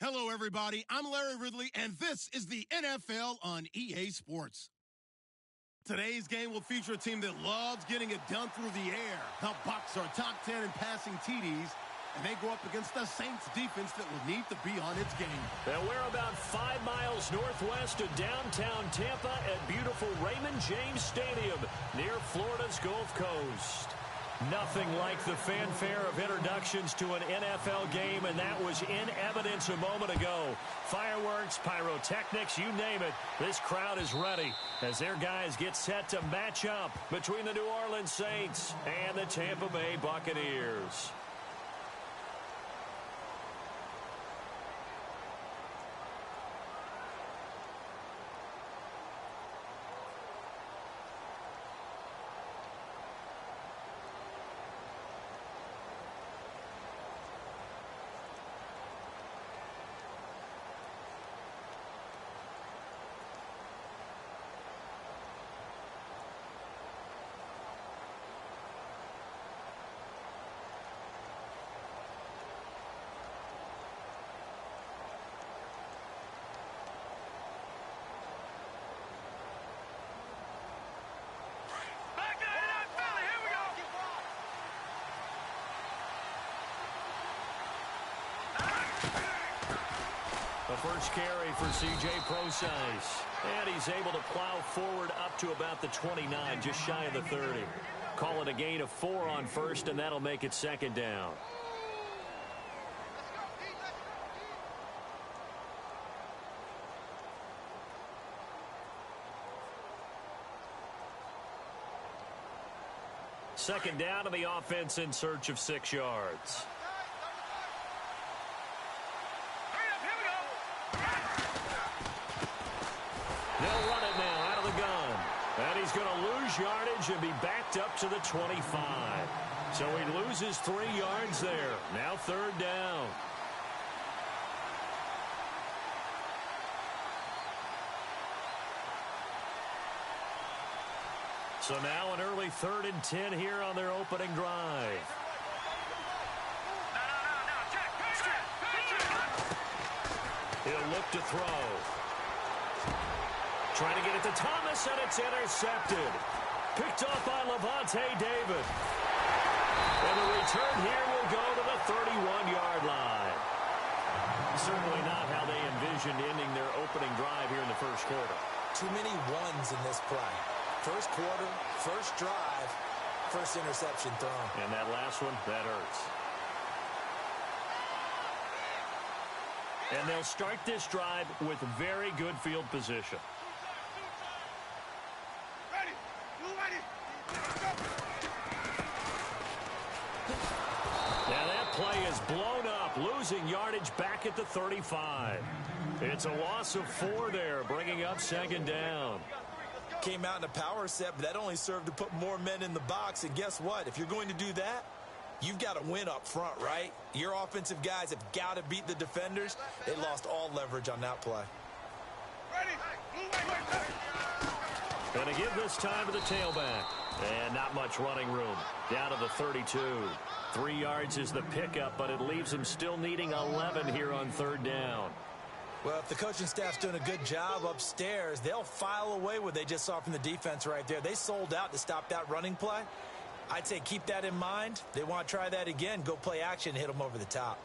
Hello, everybody. I'm Larry Ridley, and this is the NFL on EA Sports. Today's game will feature a team that loves getting it done through the air. The Bucs are top 10 in passing TDs, and they go up against the Saints defense that will need to be on its game. And we're about 5 miles northwest of downtown Tampa at beautiful Raymond James Stadium near Florida's Gulf Coast. Nothing like the fanfare of introductions to an NFL game, and that was in evidence a moment ago. Fireworks, pyrotechnics, you name it. This crowd is ready as their guys get set to match up between the New Orleans Saints and the Tampa Bay Buccaneers. The first carry for C.J. Prosise. And he's able to plow forward up to about the 29, just shy of the 30. Call it a gain of 4 on first, and that'll make it second down. Second down to the offense in search of 6 yards. They'll run it now out of the gun. And he's going to lose yardage and be backed up to the 25. So he loses 3 yards there. Now third down. So now an early 3rd and 10 here on their opening drive. He'll look to throw. Trying to get it to Thomas, and it's intercepted. Picked off by Levante David. And the return here will go to the 31-yard line. Certainly not how they envisioned ending their opening drive here in the first quarter. Too many ones in this play. First quarter, first drive, first interception thrown. And that last one, that hurts. And they'll start this drive with very good field position. Now that play is blown up, losing yardage back at the 35. It's a loss of 4 there, bringing up second down. Came out in a power set, but that only served to put more men in the box. And guess what? If you're going to do that, you've got to win up front, right? Your offensive guys have got to beat the defenders. They lost all leverage on that play. Going to give this time to the tailback. And not much running room. Down to the 32. 3 yards is the pickup, but it leaves them still needing 11 here on third down. Well, if the coaching staff's doing a good job upstairs, they'll file away what they just saw from the defense right there. They sold out to stop that running play. I'd say keep that in mind. They want to try that again. Go play action, hit them over the top.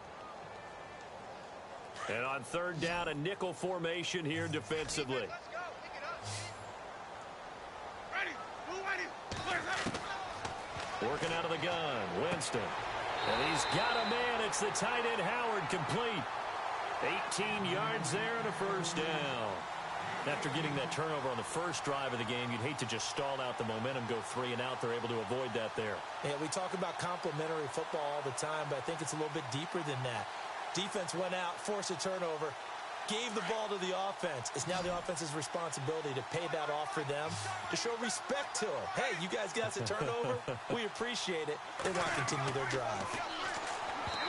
And on third down, a nickel formation here defensively. Working out of the gun, Winston. And he's got a man. It's the tight end, Howard, complete. 18 yards there and a first down. After getting that turnover on the first drive of the game, you'd hate to just stall out the momentum, go 3 and out. They're able to avoid that there. Yeah, we talk about complementary football all the time, but I think it's a little bit deeper than that. Defense went out, forced a turnover, gave the ball to the offense. It's now the offense's responsibility to pay that off for them, to show respect to them. Hey, you guys got us a turnover. We appreciate it. They want to continue their drive.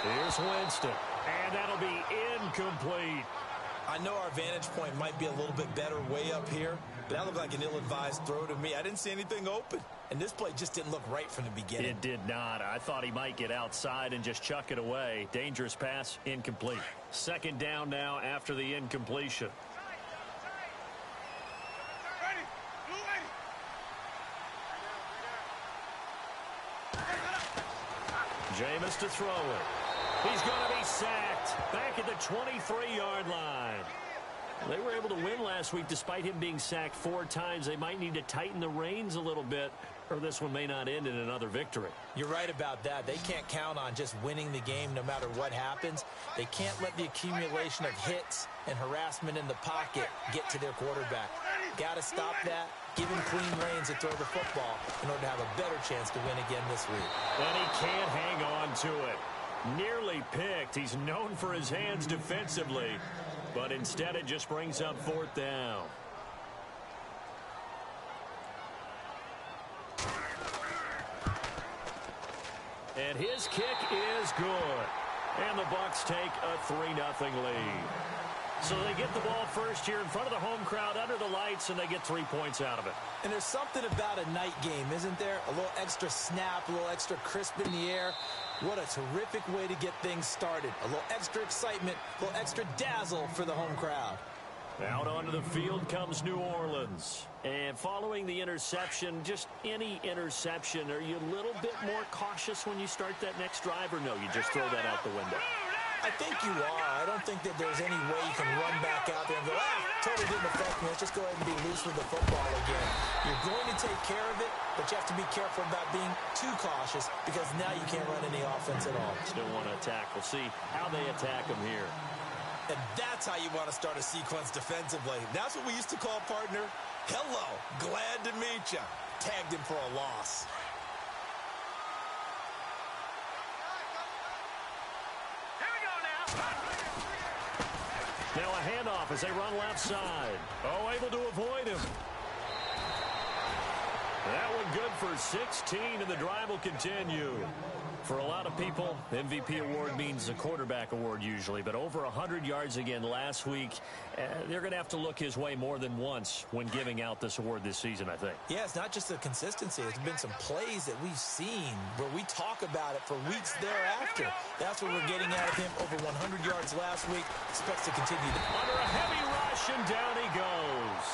Here's Winston, and that'll be incomplete. I know our vantage point might be a little bit better way up here, But that looked like an ill-advised throw to me. I didn't see anything open. And this play just didn't look right from the beginning. It did not. I thought he might get outside and just chuck it away. Dangerous pass, incomplete. Second down now after the incompletion. Jameis to throw it. He's going to be sacked back at the 23-yard line. They were able to win last week despite him being sacked 4 times. They might need to tighten the reins a little bit, or this one may not end in another victory. You're right about that. They can't count on just winning the game no matter what happens. They can't let the accumulation of hits and harassment in the pocket get to their quarterback. Got to stop that. Give him clean reins to throw the football in order to have a better chance to win again this week. And he can't hang on to it. Nearly picked. He's known for his hands defensively, but instead it just brings up 4th down. And his kick is good. And the Bucs take a 3-0 lead. So they get the ball first here in front of the home crowd under the lights, and they get 3 points out of it. And there's something about a night game, isn't there? A little extra snap, a little extra crisp in the air. What a terrific way to get things started. A little extra excitement, a little extra dazzle for the home crowd. Out onto the field comes New Orleans. And following the interception, just any interception, are you a little bit more cautious when you start that next drive, or no, you just throw that out the window? I think you are. I don't think that there's any way you can run back out there and go, totally didn't affect me. Let's just go ahead and be loose with the football again. You're going to take care of it, but you have to be careful about being too cautious because now you can't run any offense at all. Still want to attack. We'll see how they attack them here. And that's how you want to start a sequence defensively. That's what we used to call, partner, hello, glad to meet you. Tagged him for a loss. Now a handoff as they run left side. Oh, able to avoid him. That one good for 16, and the drive will continue. For a lot of people, MVP award means a quarterback award usually, but over 100 yards again last week. They're going to have to look his way more than once when giving out this award this season, I think. Yeah, it's not just the consistency. There's been some plays that we've seen where we talk about it for weeks thereafter. That's what we're getting out of him. Over 100 yards last week. Expects to continue. Under a heavy rush, and down he goes.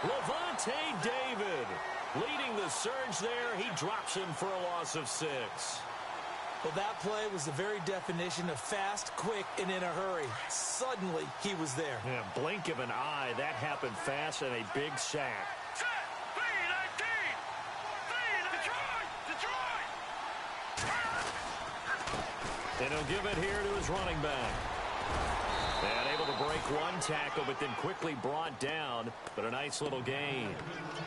Levante David leading the surge there. He drops him for a loss of 6. Well, that play was the very definition of fast, quick, and in a hurry. Suddenly, he was there. Yeah, blink of an eye. That happened fast and a big sack. And he'll give it here to his running back. And able to break one tackle, but then quickly brought down. But a nice little gain.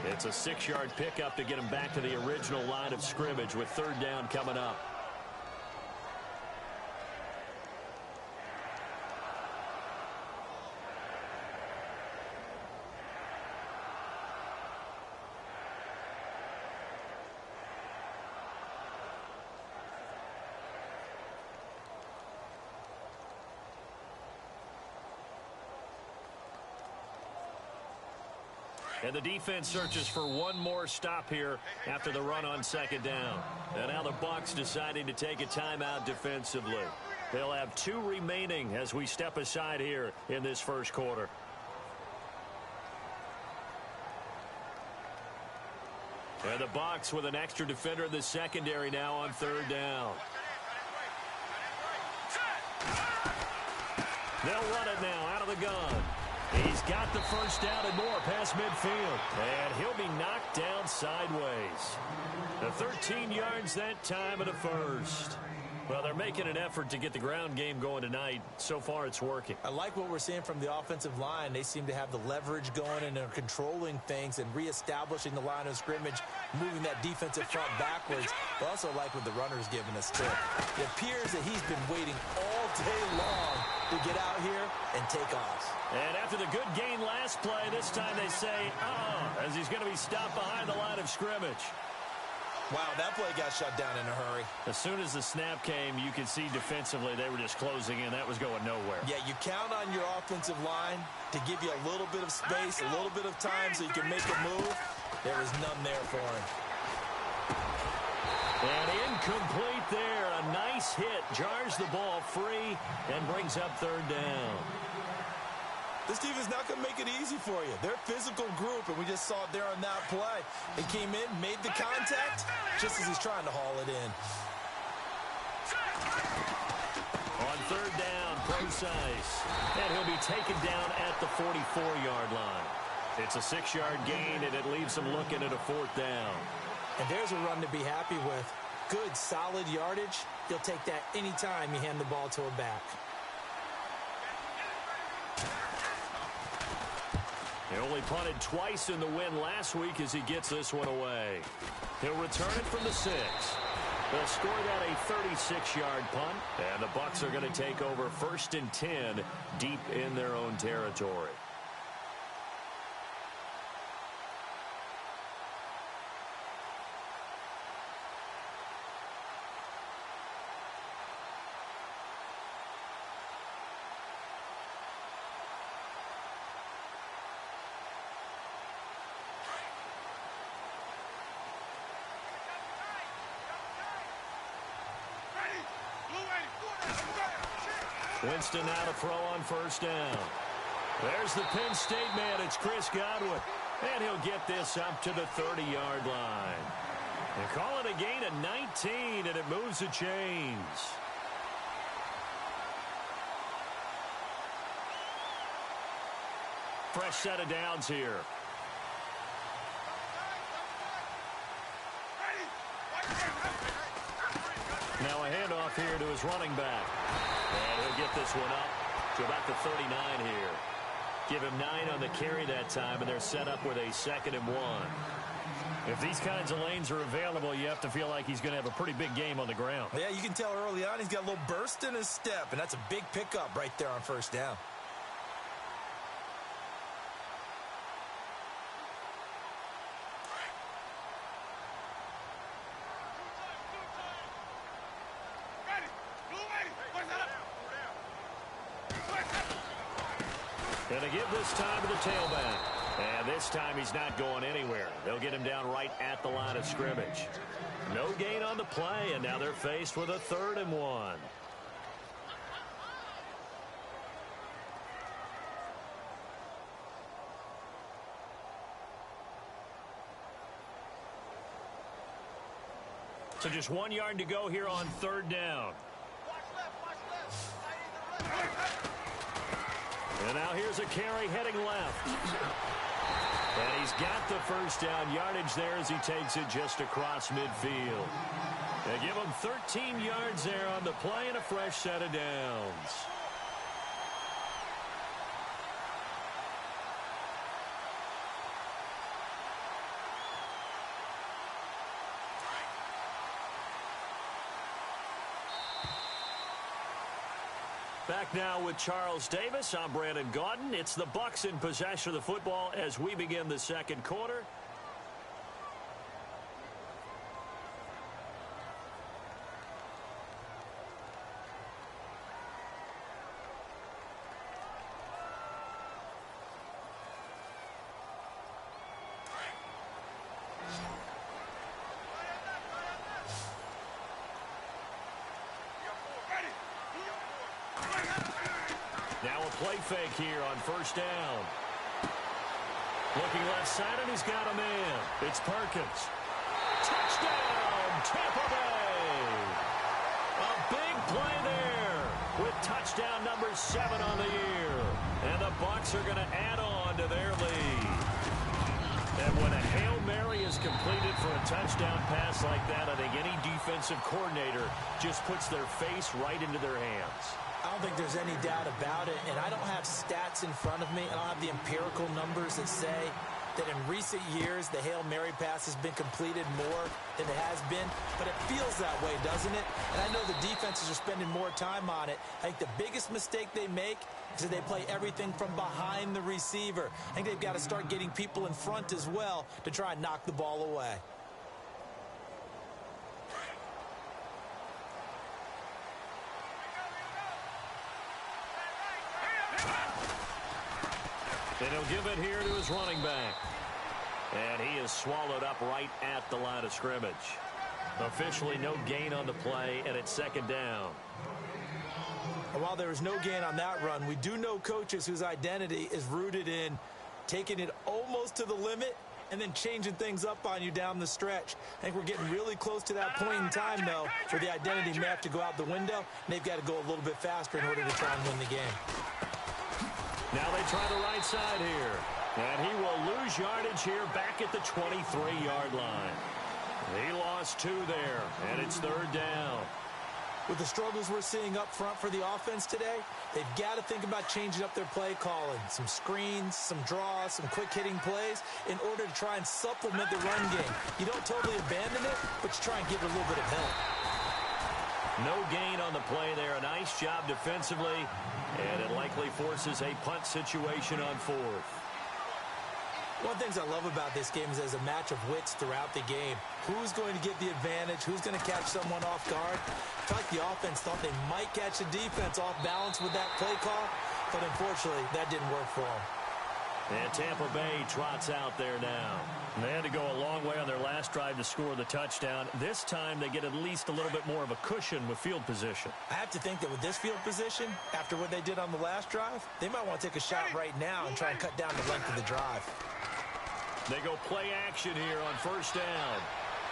It's a 6-yard pickup to get him back to the original line of scrimmage with 3rd down coming up. And the defense searches for one more stop here after the run on 2nd down. And now the Bucs deciding to take a timeout defensively. They'll have 2 remaining as we step aside here in this first quarter. And the Bucs with an extra defender in the secondary now on 3rd down. They'll run it now out of the gun. He's got the first down and more past midfield. And he'll be knocked down sideways. The 13 yards that time and a first. Well, they're making an effort to get the ground game going tonight. So far, it's working. I like what we're seeing from the offensive line. They seem to have the leverage going and they're controlling things and reestablishing the line of scrimmage, moving that defensive front backwards. But also like what the runner's giving us, too. It appears that he's been waiting all day long to get out here and take off. And after the good gain last play, this time they say, as he's going to be stopped behind the line of scrimmage. Wow, that play got shut down in a hurry. As soon as the snap came, you could see defensively they were just closing in. That was going nowhere. Yeah, you count on your offensive line to give you a little bit of space, a little bit of time so you can make a move. There was none there for him. And incomplete there. A nice hit. Jars the ball free and brings up third down. This team is not going to make it easy for you. They're a physical group, and we just saw it there on that play. They came in, made the contact, just as he's trying to haul it in. On third down, Procise. And he'll be taken down at the 44-yard line. It's a 6-yard gain, and it leaves him looking at a fourth down. And there's a run to be happy with. Good, solid yardage. He'll take that anytime you hand the ball to a back. He only punted twice in the win last week as he gets this one away. He'll return it from the 6. They'll score that a 36-yard punt, and the Bucs are going to take over 1st and 10 deep in their own territory. Winston now to throw on first down. There's the Penn State man. It's Chris Godwin. And he'll get this up to the 30-yard line. They call it a gain of 19, and it moves the chains. Fresh set of downs here. Now a handoff here to his running back. And he'll get this one up to about the 39 here. Give him 9 on the carry that time, and they're set up with a 2nd and 1. If these kinds of lanes are available, you have to feel like he's going to have a pretty big game on the ground. Yeah, you can tell early on he's got a little burst in his step, and that's a big pickup right there on first down. Going to give this time to the tailback. And this time he's not going anywhere. They'll get him down right at the line of scrimmage. No gain on the play, and now they're faced with a 3rd and 1. So just 1 yard to go here on 3rd down. And now here's a carry heading left. And he's got the first down yardage there as he takes it just across midfield. They give him 13 yards there on the play and a fresh set of downs. Back now with Charles Davis. I'm Brandon Gaudin. It's the Bucs in possession of the football as we begin the 2nd quarter. Now a play fake here on first down. Looking left side, and he's got a man. It's Perkins. Touchdown, Tampa Bay. A big play there with touchdown number 7 on the year. And the Bucs are going to add on to their lead. And when a Hail Mary is completed for a touchdown pass like that, I think any defensive coordinator just puts their face right into their hands. I don't think there's any doubt about it, and I don't have stats in front of me. I don't have the empirical numbers that say that in recent years the Hail Mary pass has been completed more than it has been, but it feels that way, doesn't it? And I know the defenses are spending more time on it. I think the biggest mistake they make is that they play everything from behind the receiver. I think they've got to start getting people in front as well to try and knock the ball away. And he'll give it here to his running back. And he is swallowed up right at the line of scrimmage. Officially no gain on the play, and it's second down. And while there is no gain on that run, we do know coaches whose identity is rooted in taking it almost to the limit and then changing things up on you down the stretch. I think we're getting really close to that point in time, though, where the identity may have to go out the window, and they've got to go a little bit faster in order to try and win the game. Now they try the right side here. And he will lose yardage here back at the 23-yard line. He lost 2 there, and it's third down. With the struggles we're seeing up front for the offense today, they've got to think about changing up their play calling. Some screens, some draws, some quick-hitting plays in order to try and supplement the run game. You don't totally abandon it, but you try and give it a little bit of help. No gain on the play there. A nice job defensively, and it likely forces a punt situation on 4th. One of the things I love about this game is there's a match of wits throughout the game. Who's going to get the advantage? Who's going to catch someone off guard? I feel like the offense thought they might catch the defense off balance with that play call, but unfortunately, that didn't work for them. And Tampa Bay trots out there now. They had to go a long way on their last drive to score the touchdown. This time, they get at least a little bit more of a cushion with field position. I have to think that with this field position, after what they did on the last drive, they might want to take a shot right now and try and cut down the length of the drive. They go play action here on first down.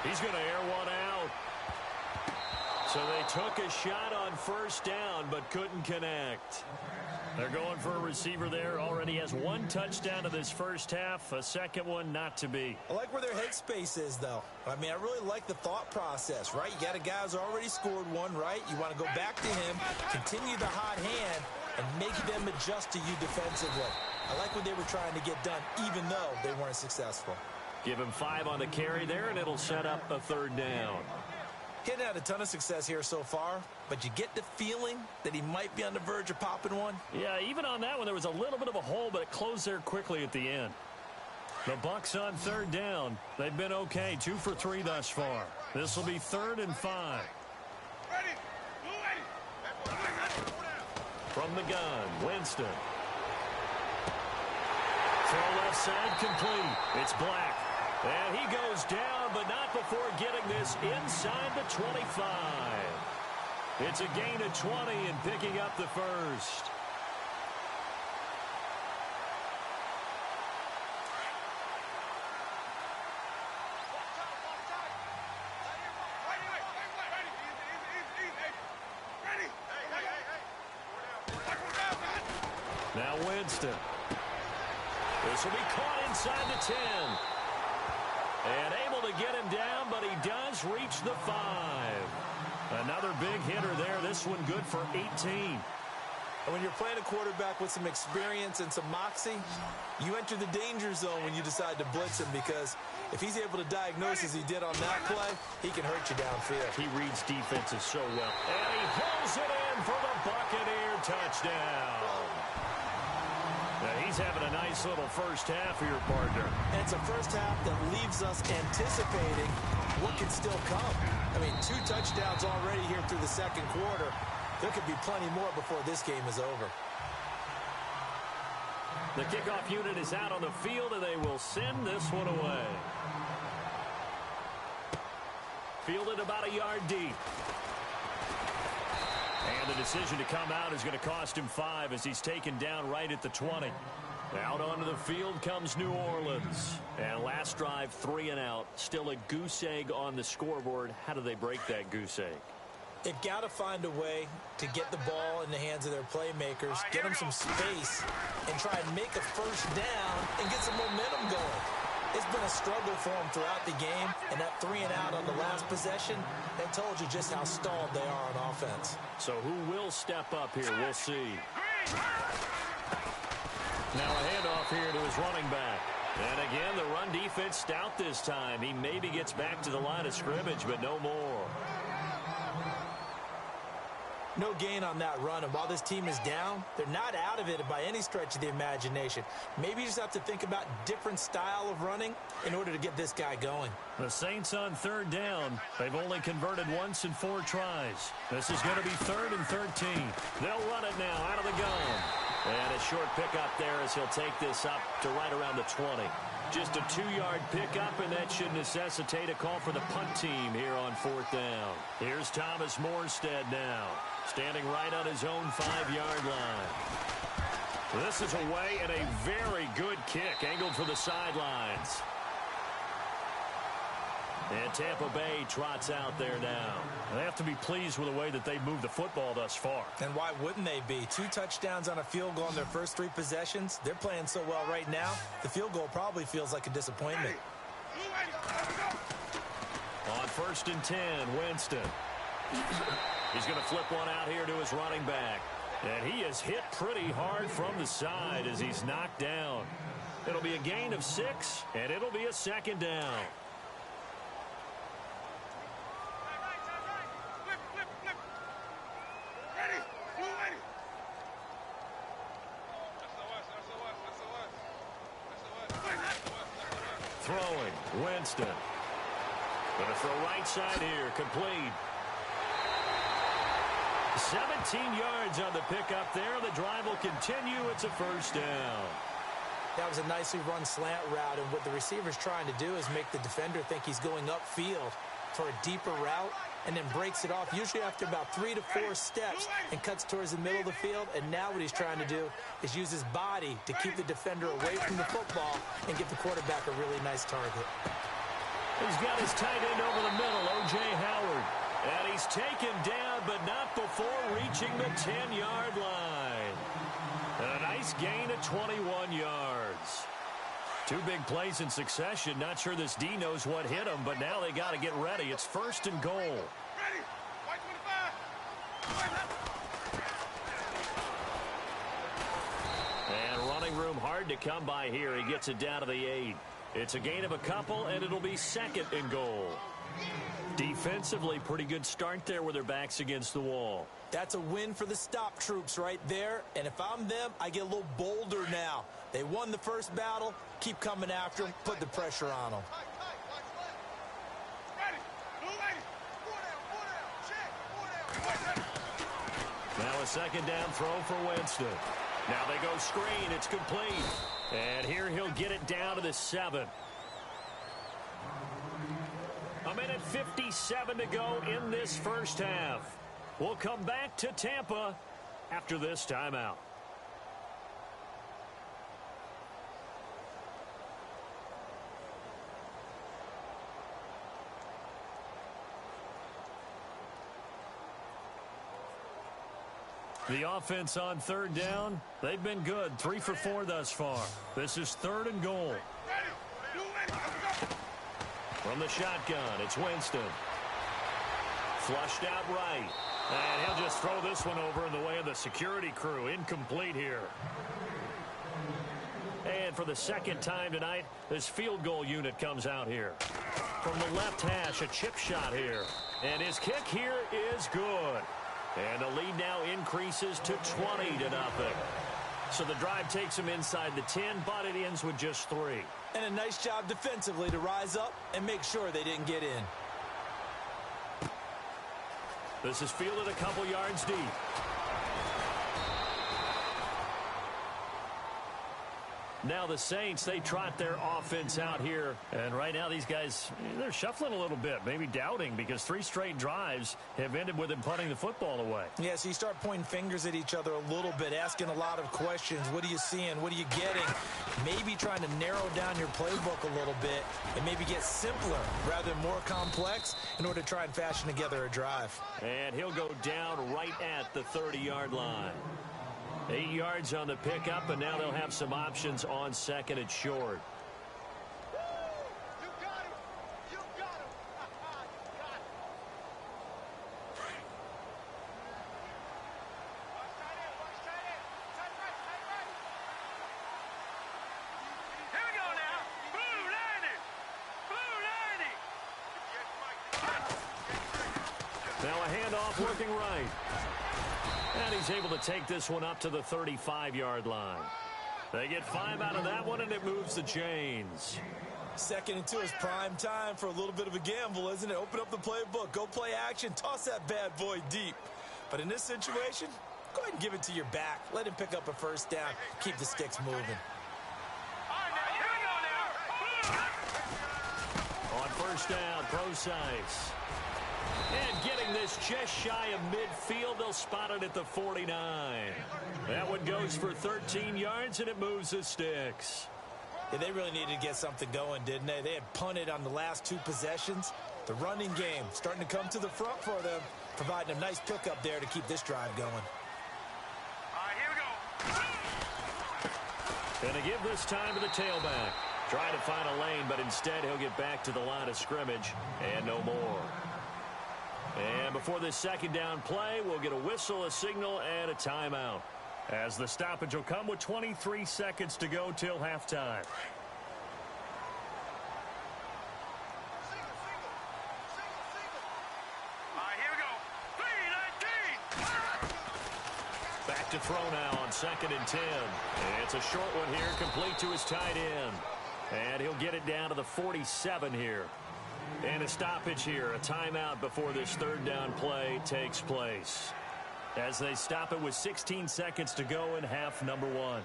He's going to air one out. So they took a shot on first down but couldn't connect. They're going for a receiver there. Already has 1 touchdown in this first half. A second one not to be. I like where their headspace is, though. I mean, I really like the thought process, right? You got a guy who's already scored 1, right? You want to go back to him, continue the hot hand, and make them adjust to you defensively. I like what they were trying to get done, even though they weren't successful. Give him 5 on the carry there, and it'll set up a third down. He hadn't had a ton of success here so far, but you get the feeling that he might be on the verge of popping one. Yeah, even on that one, there was a little bit of a hole, but it closed there quickly at the end. The Bucs on third down. They've been okay, 2 for 3 thus far. This will be 3rd and 5. From the gun, Winston. Throw left side complete. It's Black. And he goes down, but not before getting this inside the 25. It's a gain of 20 and picking up the first. Now Winston. This will be caught inside the 10. And able to get him down, but he does reach the 5. Another big hitter there. This one good for 18. And when you're playing a quarterback with some experience and some moxie, you enter the danger zone when you decide to blitz him, because if he's able to diagnose as he did on that play, he can hurt you downfield. He reads defenses so well. And he pulls it in for the Buccaneer touchdown. Now he's having a nice little first half here, partner. And it's a first half that leaves us anticipating what can still come. I mean, 2 touchdowns already here through the second quarter. There could be plenty more before this game is over. The kickoff unit is out on the field, and they will send this one away. Fielded about a yard deep. And the decision to come out is going to cost him 5 as he's taken down right at the 20. Out onto the field comes New Orleans. And last drive, 3 and out. Still a goose egg on the scoreboard. How do they break that goose egg? They've got to find a way to get the ball in the hands of their playmakers, get them some space, and try and make a first down and get some momentum going. It's been a struggle for them throughout the game, and that 3 and out on the last possession, that told you just how stalled they are on offense. So who will step up here? We'll see. Now a handoff here to his running back. And again, the run defense stout this time. He maybe gets back to the line of scrimmage, but no more. No gain on that run, and while this team is down, they're not out of it by any stretch of the imagination. Maybe you just have to think about different style of running in order to get this guy going. The Saints on third down. They've only converted once in 4 tries. This is going to be 3rd and 13. They'll run it now out of the gun. And a short pickup there as he'll take this up to right around the 20. Just a 2-yard pickup, and that should necessitate a call for the punt team here on 4th down. Here's Thomas Morstead now, standing right on his own 5-yard line. This is away, and a very good kick, angled for the sidelines. And Tampa Bay trots out there now. They have to be pleased with the way that they moved the football thus far. And why wouldn't they be? 2 touchdowns on a field goal in their first 3 possessions. They're playing so well right now, the field goal probably feels like a disappointment. On 1st and 10, Winston. He's going to flip one out here to his running back. And he is hit pretty hard from the side as he's knocked down. It'll be a gain of 6, and it'll be a 2nd down. Throwing, Winston. Going to throw right side here, complete. 17 yards on the pickup there. The drive will continue. It's a 1st down. That was a nicely run slant route, and what the receiver's trying to do is make the defender think he's going upfield for a deeper route, and then breaks it off, usually after about 3 to 4 steps, and cuts towards the middle of the field. And now what he's trying to do is use his body to keep the defender away from the football and give the quarterback a really nice target. He's got his tight end over the middle, O.J. Howard. And he's taken down, but not before reaching the 10-yard line. And a nice gain of 21 yards. 2 big plays in succession. Not sure this D knows what hit him, but now they got to get ready. It's 1st and goal. Ready. White 25. And running room hard to come by here. He gets it down to the 8. It's a gain of a couple, and it'll be 2nd and goal. Defensively, pretty good start there with their backs against the wall. That's a win for the stop troops right there. And if I'm them, I get a little bolder now. They won the first battle. Keep coming after them. Put the pressure on them. Now a 2nd down throw for Winston. Now they go screen. It's complete. And here he'll get it down to the 7. A minute 57 to go in this first half. We'll come back to Tampa after this timeout. The offense on 3rd down, they've been good. 3 for 4 thus far. This is 3rd and goal. From the shotgun, it's Winston. Flushed out right. And he'll just throw this one over in the way of the security crew. Incomplete here. And for the 2nd time tonight, this field goal unit comes out here. From the left hash, a chip shot here. And his kick here is good. And the lead now increases to 20-0. So the drive takes him inside the 10, but it ends with just 3. And a nice job defensively to rise up and make sure they didn't get in. This is fielded a couple yards deep. Now the Saints, they trot their offense out here. And right now these guys, they're shuffling a little bit, maybe doubting, because 3 straight drives have ended with them punting the football away. Yeah, so you start pointing fingers at each other a little bit, asking a lot of questions. What are you seeing? What are you getting? Maybe trying to narrow down your playbook a little bit and maybe get simpler rather than more complex in order to try and fashion together a drive. And he'll go down right at the 30-yard line. 8 yards on the pickup, and now they'll have some options on 2nd and short. Now a handoff working right. And he's able to take this one up to the 35-yard line. They get 5 out of that one, and it moves the chains. 2nd and 2 is prime time for a little bit of a gamble, isn't it? Open up the playbook, go play action, toss that bad boy deep. But in this situation, Go ahead and give it to your back. Let him pick up a first down. Keep the sticks moving. On first down, Procise. And getting this just shy of midfield, they'll spot it at the 49. That one goes for 13 yards, and it moves the sticks. Yeah, they really needed to get something going, didn't they? They had punted on the last 2 possessions. The running game starting to come to the front for them, providing a nice pickup there to keep this drive going. All right, here we go. And to give this time to the tailback. Trying to find a lane, but instead he'll get back to the line of scrimmage and no more. And before this second down play, we'll get a whistle, a signal, and a timeout. As the stoppage will come with 23 seconds to go till halftime. All right, here we go. 3-19. Back to throw now on 2nd and 10. It's a short one here, complete to his tight end. And he'll get it down to the 47 here. And a stoppage here, a timeout before this third down play takes place. As they stop it with 16 seconds to go in half number 1.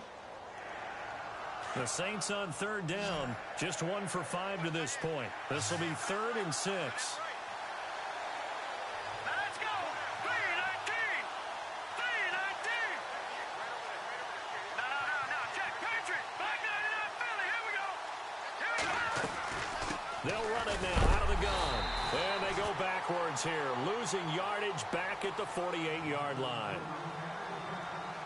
The Saints on third down, just 1 for 5 to this point. This will be 3rd and 6. Let's go. 3-19. 3-19. No. Check. Patriot. Back 99 Philly. Here we go. They'll run it now out of the gun. And they go backwards here, losing yardage back at the 48-yard line.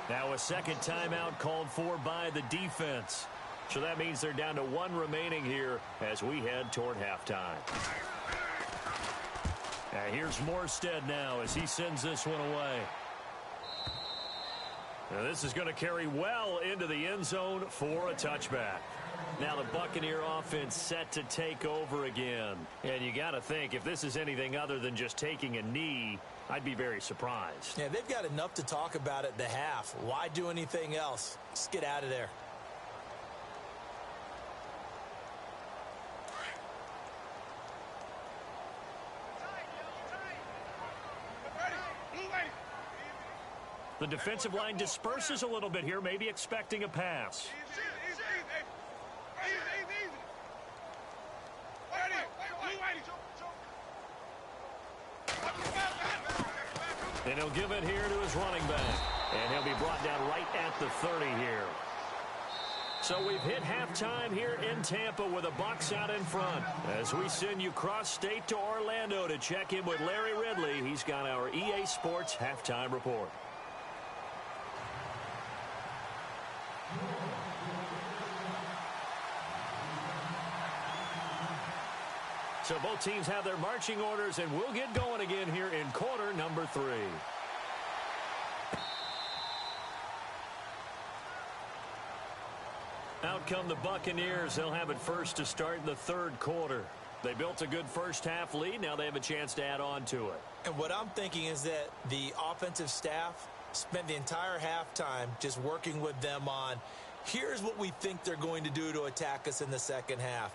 Now a second timeout called for by the defense. So that means they're down to 1 remaining here as we head toward halftime. Now here's Morstead now as he sends this one away. Now this is going to carry well into the end zone for a touchback. Now the Buccaneer offense set to take over again. And you got to think, if this is anything other than just taking a knee, I'd be very surprised. Yeah, they've got enough to talk about at the half. Why do anything else? Just get out of there. The defensive line disperses a little bit here, maybe expecting a pass. And he'll give it here to his running back. And he'll be brought down right at the 30 here. So we've hit halftime here in Tampa with the Bucs out in front. As we send you cross-state to Orlando to check in with Larry Ridley. He's got our EA Sports halftime report. So both teams have their marching orders, and we'll get going again here in quarter number 3. Out come the Buccaneers. They'll have it first to start the third quarter. They built a good first half lead. Now they have a chance to add on to it. And what I'm thinking is that the offensive staff spent the entire halftime just working with them on, here's what we think they're going to do to attack us in the second half.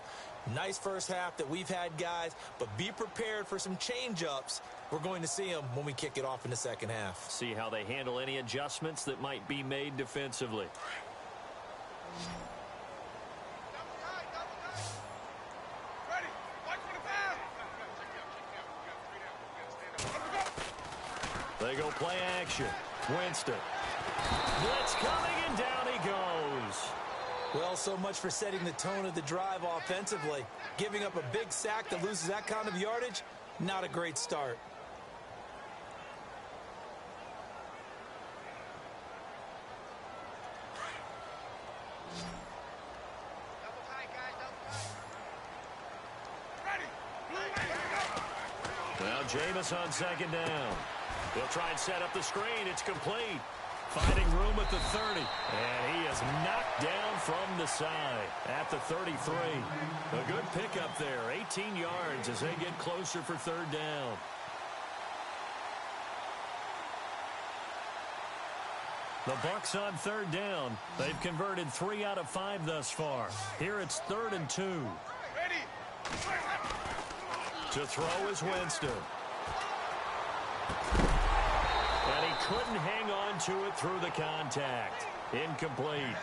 Nice first half that we've had, guys, but be prepared for some change-ups. We're going to see them when we kick it off in the second half. See how they handle any adjustments that might be made defensively. They go play action. Winston. Blitz coming, and down he goes. Well, so much for setting the tone of the drive offensively. Giving up a big sack that loses that kind of yardage, not a great start. Now Jameis on second down. He'll try and set up the screen. It's complete. Finding room at the 30. And he is knocked down from the side at the 33. A good pickup there. 18 yards as they get closer for third down. The Bucs on third down. They've converted 3 out of 5 thus far. Here it's 3rd and 2. To throw is Winston. And he couldn't hang on to it through the contact. Incomplete.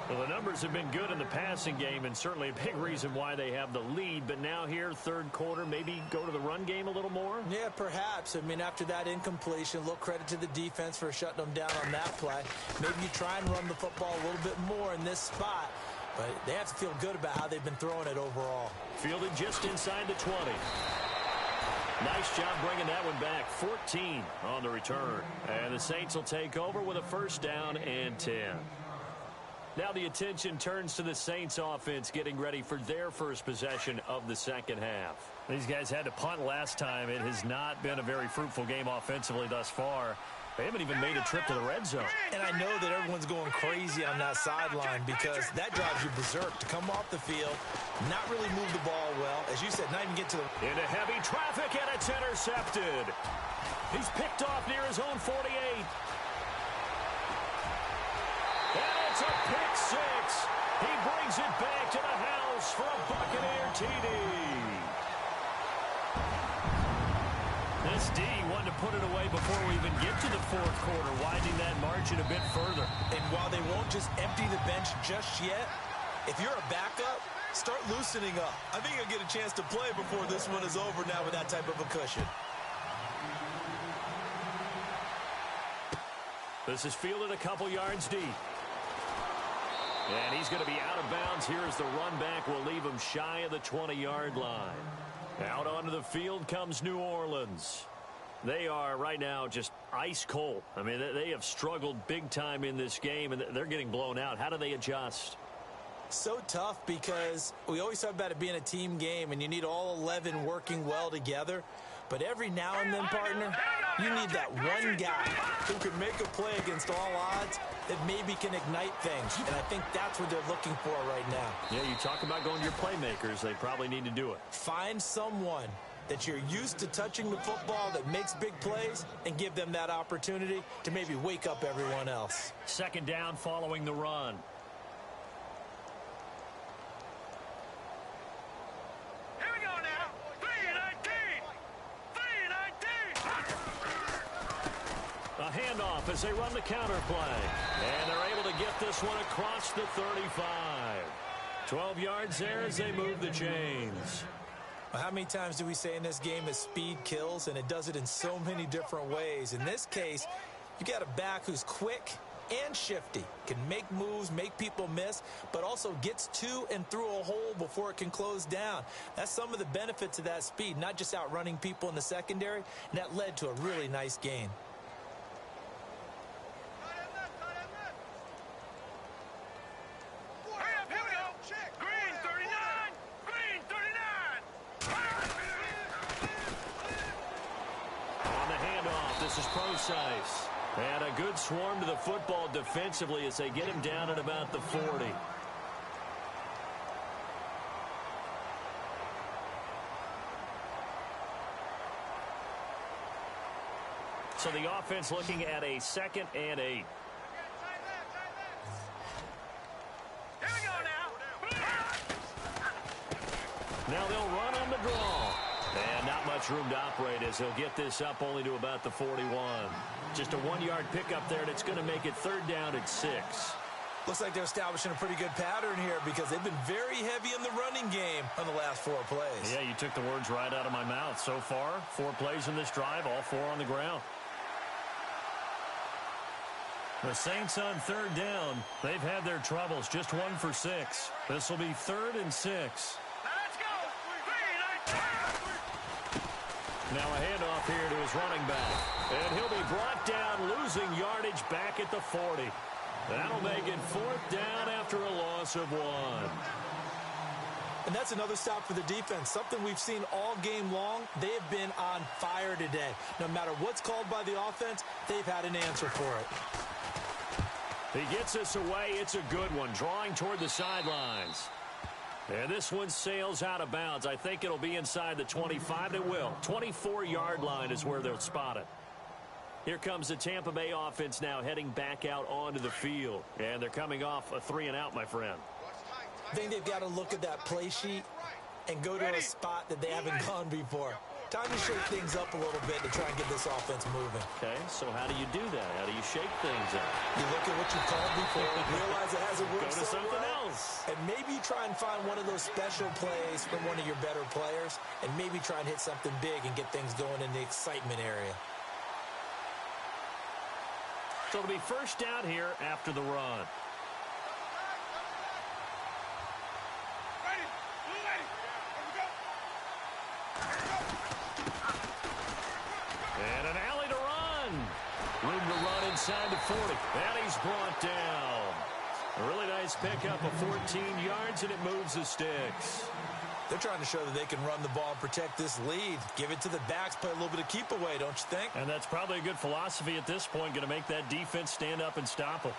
Well, the numbers have been good in the passing game, and certainly a big reason why they have the lead. But now here, third quarter, maybe go to the run game a little more? Yeah, perhaps. I mean, after that incompletion, a little credit to the defense for shutting them down on that play. Maybe you try and run the football a little bit more in this spot. But they have to feel good about how they've been throwing it overall. Fielded just inside the 20. Nice job bringing that one back. 14 on the return. And the Saints will take over with a first down and 10. Now the attention turns to the Saints offense getting ready for their first possession of the second half. These guys had to punt last time. It has not been a very fruitful game offensively thus far. They haven't even made a trip to the red zone. And I know that everyone's going crazy on that sideline because that drives you berserk to come off the field, not really move the ball well. As you said, not even get to the... Into heavy traffic, and it's intercepted. He's picked off near his own 48. And it's a pick six. He brings it back to the house for a Buccaneer TD. This D wanted to put it away before we even get to the fourth quarter, widening that margin a bit further. And while they won't just empty the bench just yet, if you're a backup, start loosening up. I think you'll get a chance to play before this one is over now with that type of a cushion. This is fielded a couple yards deep. And he's going to be out of bounds here as the run back will leave him shy of the 20-yard line. Out onto the field comes New Orleans. They are right now just ice cold. I mean, they have struggled big time in this game, and they're getting blown out. How do they adjust? So tough because we always talk about it being a team game, and you need all 11 working well together. But every now and then, partner, you need that one guy who can make a play against all odds that maybe can ignite things. And I think that's what they're looking for right now. Yeah, you talk about going to your playmakers. They probably need to do it. Find someone that you're used to touching the football that makes big plays and give them that opportunity to maybe wake up everyone else. Second down following the run. Here we go now. 3-19. A handoff as they run the counter play. And they're able to get this one across the 35. 12 yards there as they move the chains. Well, how many times do we say in this game that speed kills, and it does it in so many different ways? In this case, you got a back who's quick and shifty, can make moves, make people miss, but also gets to and through a hole before it can close down. That's some of the benefits of that speed, not just outrunning people in the secondary, and that led to a really nice gain. And a good swarm to the football defensively as they get him down at about the 40. So the offense looking at a 2nd and 8. Here we go now. Now they'll run on the draw. And not much room to operate as they'll get this up only to about the 41. Just a 1-yard pickup there, and it's going to make it third down at 6. Looks like they're establishing a pretty good pattern here because they've been very heavy in the running game on the last 4 plays. Yeah, you took the words right out of my mouth. So far, 4 plays in this drive, all 4 on the ground. The Saints on third down. They've had their troubles, just 1 for 6. This will be 3rd and 6. Let's go. 3-19. Now a handoff here to his running back. And he'll be brought down, losing yardage back at the 40. That'll make it 4th down after a loss of 1. And that's another stop for the defense, something we've seen all game long. They have been on fire today. No matter what's called by the offense, they've had an answer for it. He gets us away. It's a good one, drawing toward the sidelines. And this one sails out of bounds. I think it'll be inside the 25. It will. 24-yard line is where they'll spot it. Here comes the Tampa Bay offense now heading back out onto the field. And they're coming off a 3-and-out, my friend. I think they've got to look at that play sheet and go to a spot that they haven't gone before. Time to shake things up a little bit to try and get this offense moving. Okay, so how do you do that? How do you shake things up? You look at what you've called before, realize it hasn't worked Go to so something well, else. and maybe try and find one of those special plays from one of your better players, and maybe try and hit something big and get things going in the excitement area. So it'll be first down here after the run. And an alley to run. Room to run inside the 40. And he's brought down. A really nice pickup of 14 yards, and it moves the sticks. They're trying to show that they can run the ball and protect this lead. Give it to the backs, play a little bit of keep away, don't you think? And that's probably a good philosophy at this point, going to make that defense stand up and stop them.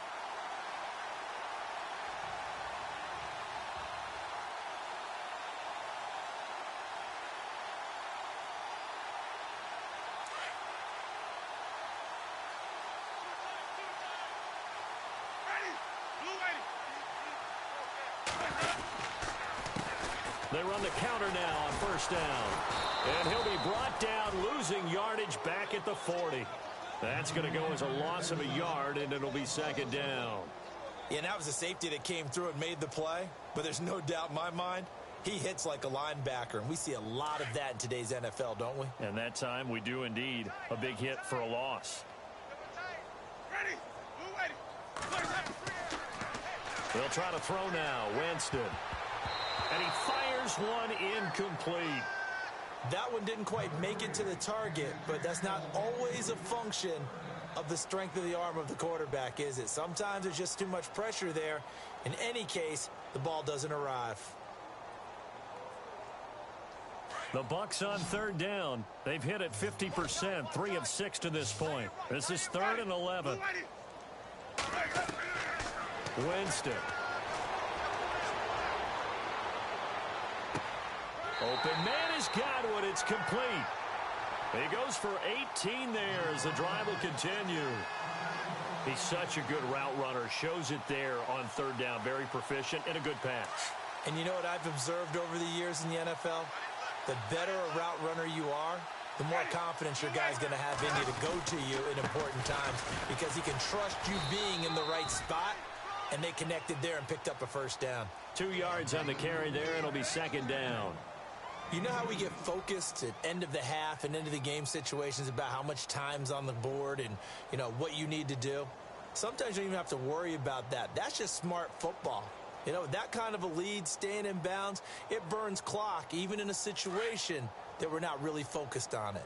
They run the counter now on first down. And he'll be brought down, losing yardage back at the 40. That's going to go as a loss of a yard, and it'll be second down. Yeah, and that was a safety that came through and made the play. But there's no doubt in my mind, he hits like a linebacker. And we see a lot of that in today's NFL, don't we? And that time we do indeed. A big hit for a loss. They'll try to throw now. Winston. And he fires one incomplete. That one didn't quite make it to the target, but that's not always a function of the strength of the arm of the quarterback, is it? Sometimes there's just too much pressure there. In any case, the ball doesn't arrive. The Bucs on third down. They've hit it 50%, 3 of 6 to this point. This is 3rd and 11. Winston. Open man has got one. It's complete. He goes for 18 there as the drive will continue. He's such a good route runner. Shows it there on third down. Very proficient and a good pass. And you know what I've observed over the years in the NFL? The better a route runner you are, the more confidence your guy's going to have in you to go to you in important times because he can trust you being in the right spot, and they connected there and picked up a first down. 2 yards on the carry there. It'll be second down. You know how we get focused at end of the half and into the game situations about how much time's on the board and, you know, what you need to do? Sometimes you don't even have to worry about that. That's just smart football. You know, that kind of a lead, staying in bounds, it burns clock, even in a situation that we're not really focused on it.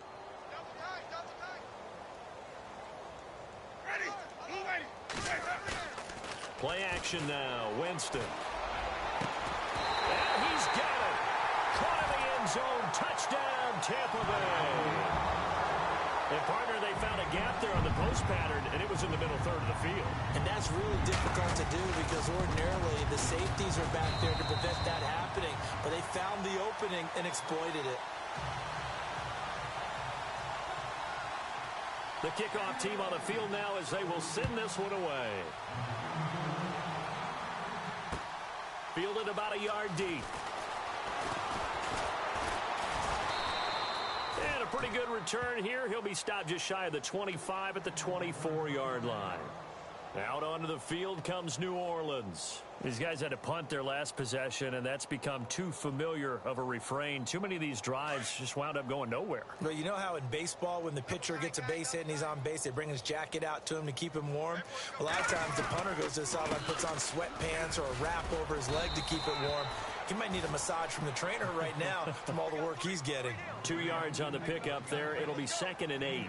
Play action now. Winston. And he's got it. Caught in the end zone. Touchdown, Tampa Bay. And, partner, they found a gap there on the post pattern, and it was in the middle third of the field. And that's really difficult to do because ordinarily the safeties are back there to prevent that happening. But they found the opening and exploited it. The kickoff team on the field now as they will send this one away. Fielded about a yard deep. And a pretty good return here. He'll be stopped just shy of the 25 at the 24-yard line. Out onto the field comes New Orleans. These guys had to punt their last possession, and that's become too familiar of a refrain. Too many of these drives just wound up going nowhere. But you know how in baseball, when the pitcher gets a base hit and he's on base, they bring his jacket out to him to keep him warm? A lot of times the punter goes to the sideline, puts on sweatpants or a wrap over his leg to keep it warm. He might need a massage from the trainer right now from all the work he's getting. 2 yards on the pickup there. It'll be 2nd and 8.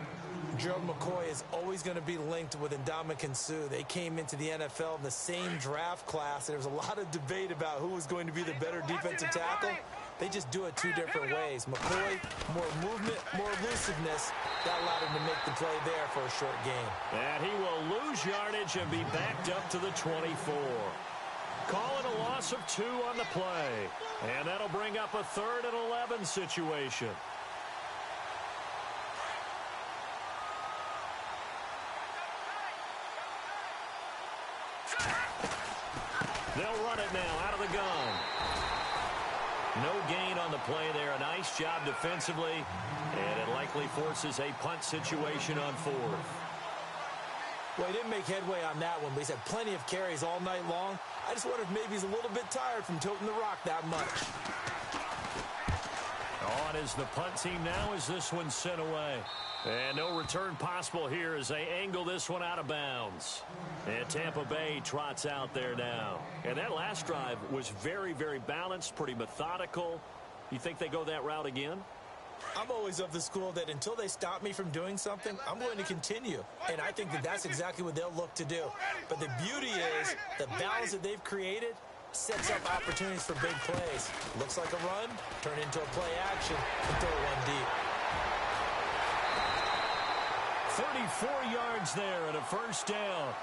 Gerald McCoy is always going to be linked with Ndamukong Suh. They came into the NFL in the same draft class. There was a lot of debate about who was going to be the better defensive tackle. They just do it 2 different ways. McCoy, more movement, more elusiveness. That allowed him to make the play there for a short gain. And he will lose yardage and be backed up to the 24. Call it a loss of 2 on the play. And that'll bring up a 3rd and 11 situation. They'll run it now out of the gun. No gain on the play there. A nice job defensively, and it likely forces a punt situation on fourth. Well, he didn't make headway on that one, but he's had plenty of carries all night long. I just wonder if maybe he's a little bit tired from toting the rock that much. On is the punt team now as this one's sent away. And no return possible here as they angle this one out of bounds. And Tampa Bay trots out there now. And that last drive was very, very balanced, pretty methodical. You think they go that route again? I'm always of the school that until they stop me from doing something, I'm going to continue. And I think that that's exactly what they'll look to do. But the beauty is the balance that they've created sets up opportunities for big plays. Looks like a run, turn into a play action, and throw one deep. 34 yards there and a first down.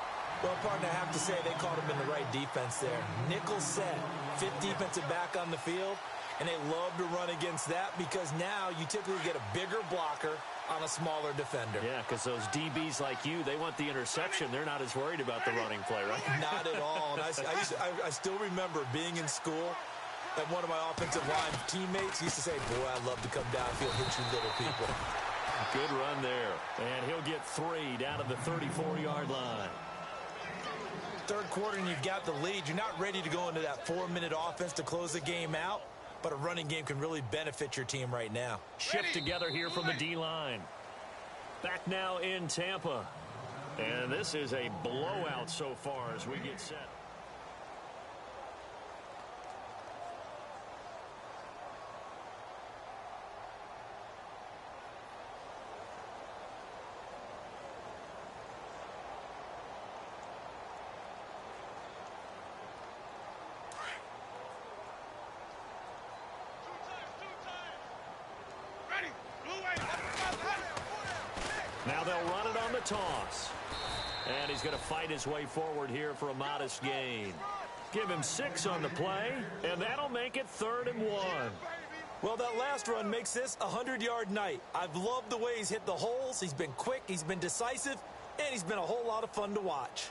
Well, partner, I have to say they caught him in the right defense there. Nickel set, fifth defensive back on the field, and they love to run against that because now you typically get a bigger blocker on a smaller defender. Yeah, because those DBs like you, they want the interception. They're not as worried about the running play, right? Not at all. And I still remember being in school, and one of my offensive line teammates used to say, boy, I love to come downfield, hit you little people. Good run there. And he'll get 3 down at the 34-yard line. Third quarter and you've got the lead. You're not ready to go into that 4-minute offense to close the game out, but a running game can really benefit your team right now. Shift together here from the D-line. Back now in Tampa. And this is a blowout so far as we get set. Now they'll run it on the toss. And he's going to fight his way forward here for a modest gain. Give him 6 on the play, and that'll make it 3rd and 1. Well, that last run makes this a 100-yard night. I've loved the way he's hit the holes. He's been quick, he's been decisive, and he's been a whole lot of fun to watch.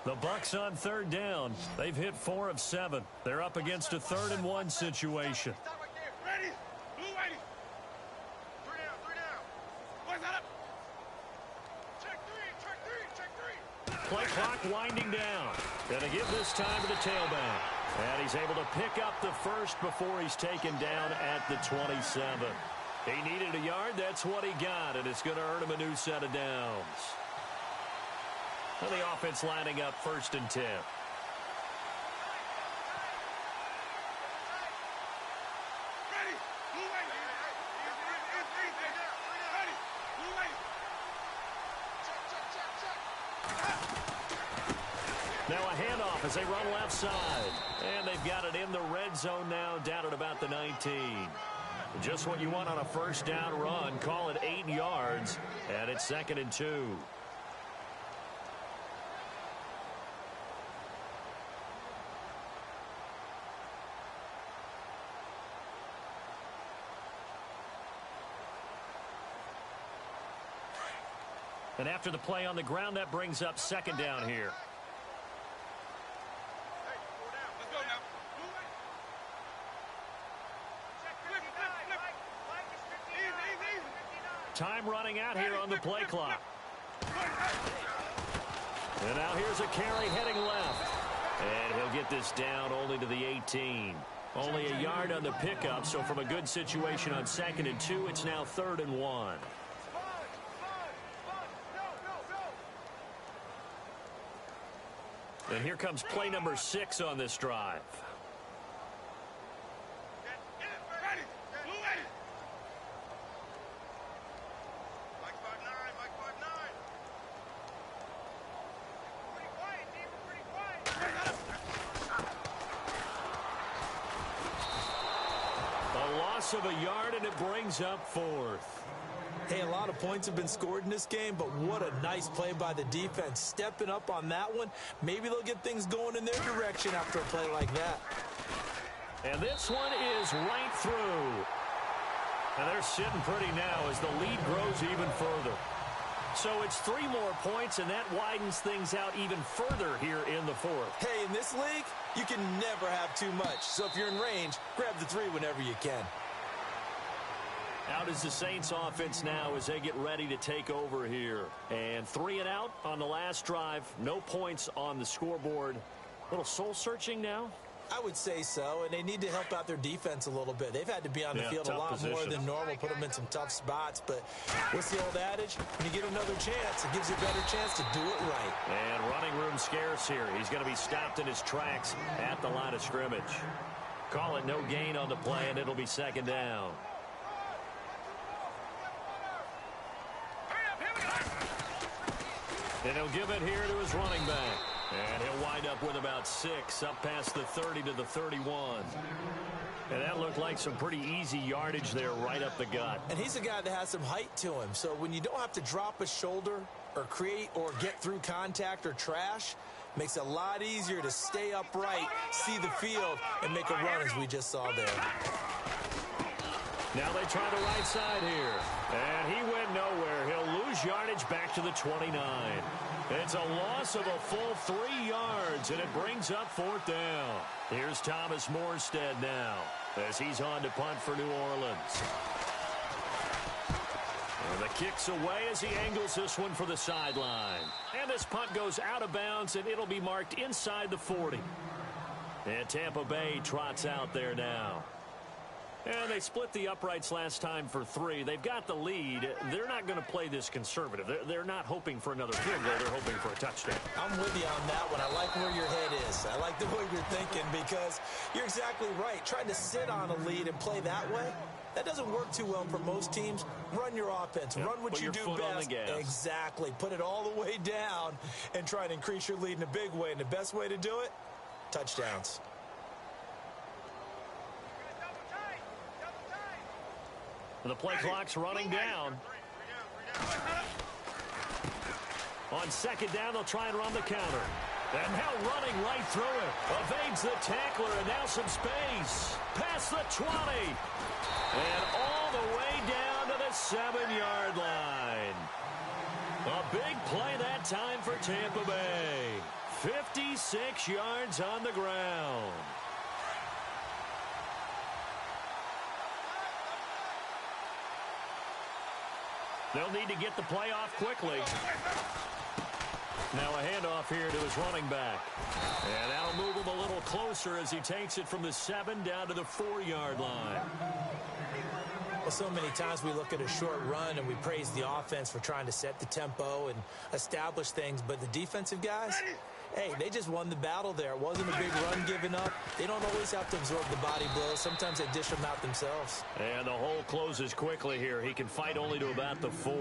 The Bucs on 3rd down. They've hit 4 of 7. They're up against a 3rd and 1 situation. Ready? Blue whitey. 3 down. Boys out up. Check 3. Play clock winding down. Gonna give this time to the tailback. And he's able to pick up the first before he's taken down at the 27. He needed a yard. That's what he got, and it's going to earn him a new set of downs. And the offense lining up 1st and 10. Now a handoff as they run left side. And they've got it in the red zone now, down at about the 19. Just what you want on a 1st down run. Call it 8 yards, and it's 2nd and 2. And after the play on the ground, that brings up 2nd down here. Time running out here on the play clock. And now here's a carry heading left. And he'll get this down only to the 18. Only a yard on the pickup, so from a good situation on 2nd and 2, it's now 3rd and 1. And here comes play number 6 on this drive. Of a yard, and it brings up 4th. Hey, a lot of points have been scored in this game, but what a nice play by the defense. Stepping up on that one. Maybe they'll get things going in their direction after a play like that. And this one is right through. And they're sitting pretty now as the lead grows even further. So it's 3 more points, and that widens things out even further here in the fourth. Hey, in this league, you can never have too much. So if you're in range, grab the 3 whenever you can. Out is the Saints offense now as they get ready to take over here. And 3 and out on the last drive. No points on the scoreboard. A little soul-searching now? I would say so, and they need to help out their defense a little bit. They've had to be on the field a lot more than normal, put them in some tough spots. But what's the old adage? When you get another chance, it gives you a better chance to do it right. And running room scarce here. He's going to be stopped in his tracks at the line of scrimmage. Call it no gain on the play, and it'll be second down. And he'll give it here to his running back. And he'll wind up with about 6, up past the 30 to the 31. And that looked like some pretty easy yardage there right up the gut. And he's a guy that has some height to him. So when you don't have to drop a shoulder or create or get through contact or trash, makes it a lot easier to stay upright, see the field, and make a run as we just saw there. Now they try the right side here. And he went nowhere. He'll lose yardage back to the 29. It's a loss of a full 3 yards, and it brings up 4th down. Here's Thomas Morstead now as he's on to punt for New Orleans. And the kick's away as he angles this one for the sideline. And this punt goes out of bounds, and it'll be marked inside the 40. And Tampa Bay trots out there now. And they split the uprights last time for 3. They've got the lead. They're not going to play this conservative. They're not hoping for another field goal. They're hoping for a touchdown. I'm with you on that one. I like where your head is. I like the way you're thinking because you're exactly right. Trying to sit on a lead and play that way, that doesn't work too well for most teams. Run your offense. Yep, run what you do best. Exactly. Put it all the way down and try and increase your lead in a big way. And the best way to do it, touchdowns. The play clock's running down. On second down, they'll try and run the counter. And now running right through it. Evades the tackler, and now some space. Past the 20. And all the way down to the 7-yard line. A big play that time for Tampa Bay. 56 yards on the ground. They'll need to get the play off quickly. Now a handoff here to his running back. And that'll move him a little closer as he takes it from the 7 down to the 4-yard line. Well, so many times we look at a short run and we praise the offense for trying to set the tempo and establish things. But the defensive guys, hey, they just won the battle there. It wasn't a big run given up. They don't always have to absorb the body blows. Sometimes they dish them out themselves. And the hole closes quickly here. He can fight only to about the 4.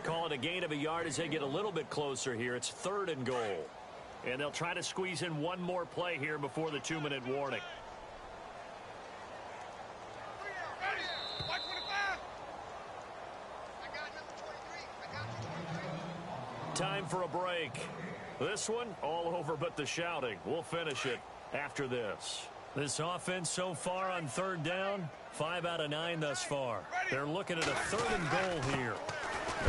Call it a gain of a yard as they get a little bit closer here. It's 3rd and goal. And they'll try to squeeze in one more play here before the 2-minute warning. Time for a break. This one, all over but the shouting. We'll finish it after this. This offense so far on 3rd down, 5 out of 9 thus far. They're looking at a 3rd and goal here.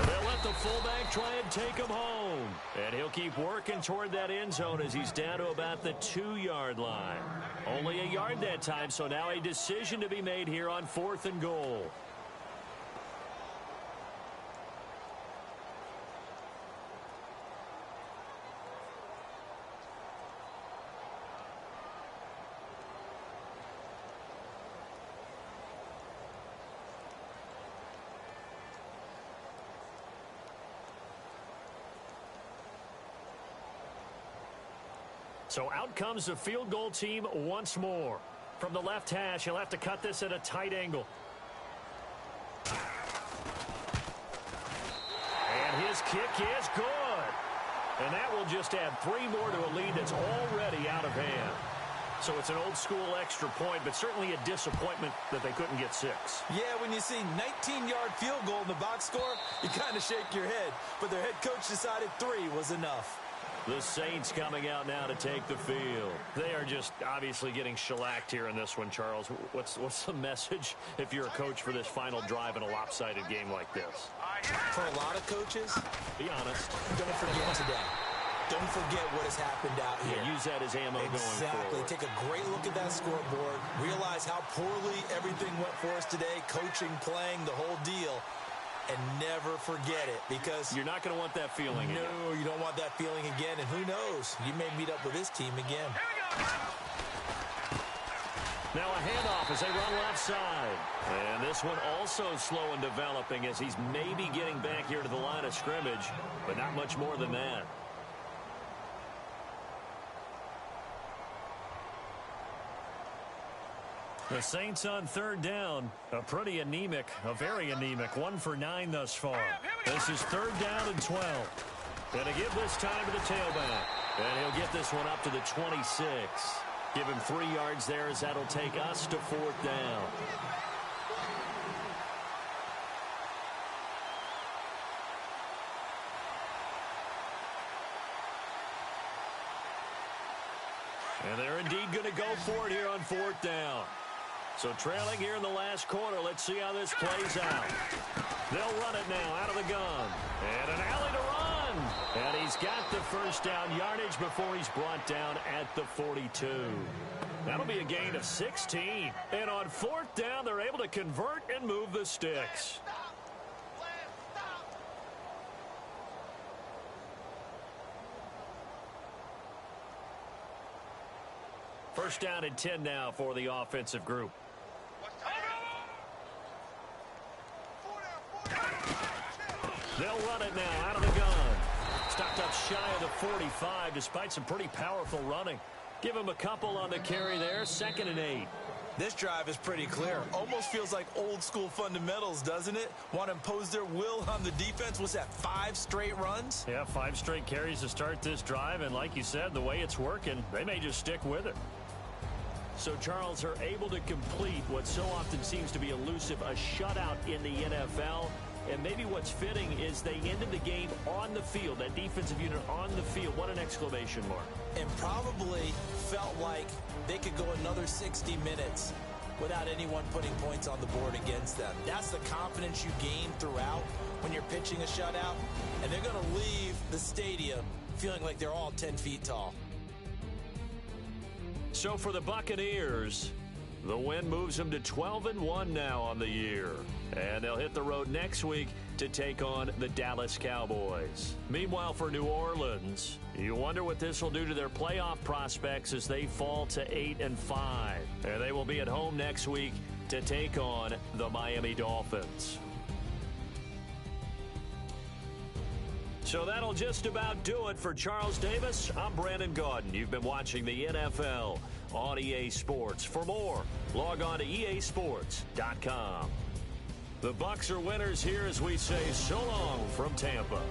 They'll let the fullback try and take him home. And he'll keep working toward that end zone as he's down to about the 2-yard line. Only a yard that time, so now a decision to be made here on 4th and goal. So out comes the field goal team once more. From the left hash, he'll have to cut this at a tight angle. And his kick is good. And that will just add 3 more to a lead that's already out of hand. So it's an old-school extra point, but certainly a disappointment that they couldn't get 6. Yeah, when you see 19-yard field goal in the box score, you kind of shake your head. But their head coach decided 3 was enough. The Saints coming out now to take the field. They are just obviously getting shellacked here in this one, Charles. What's the message if you're a coach for this final drive in a lopsided game like this? For a lot of coaches, be honest. Don't forget today. Don't forget what has happened out here. Yeah, use that as ammo going forward. Take a great look at that scoreboard. Realize how poorly everything went for us today. Coaching, playing, the whole deal. And never forget it, because you're not going to want that feeling again. No, you don't want that feeling again. And who knows? You may meet up with this team again. Now a handoff as they run left side. And this one also slow in developing as he's maybe getting back here to the line of scrimmage, but not much more than that. The Saints on third down. A pretty anemic, a very anemic 1 for 9 thus far. This is third down and 12. Going to give this time to the tailback. And he'll get this one up to the 26. Give him 3 yards there as that'll take us to fourth down. And they're indeed going to go for it here on fourth down. So trailing here in the last quarter. Let's see how this plays out. They'll run it now out of the gun. And an alley to run. And he's got the first down yardage before he's brought down at the 42. That'll be a gain of 16. And on fourth down, they're able to convert and move the sticks. First down and 10 now for the offensive group. They'll run it now out of the gun. Stopped up shy of the 45 despite some pretty powerful running. Give him a couple on the carry there. 2nd and 8. This drive is pretty clear. Almost feels like old school fundamentals, doesn't it? Want to impose their will on the defense. Was that 5 straight runs? Yeah, 5 straight carries to start this drive. And like you said, the way it's working, they may just stick with it. So Charles are able to complete what so often seems to be elusive, a shutout in the NFL. And maybe what's fitting is they ended the game on the field, that defensive unit on the field. What an exclamation mark. And probably felt like they could go another 60 minutes without anyone putting points on the board against them. That's the confidence you gain throughout when you're pitching a shutout. And they're going to leave the stadium feeling like they're all 10 feet tall. So for the Buccaneers, the win moves them to 12-1 now on the year. And they'll hit the road next week to take on the Dallas Cowboys. Meanwhile, for New Orleans, you wonder what this will do to their playoff prospects as they fall to 8-5. And they will be at home next week to take on the Miami Dolphins. So that'll just about do it for Charles Davis. I'm Brandon Gaudin. You've been watching the NFL on EA Sports. For more, log on to easports.com. The Bucs are winners here as we say so long from Tampa.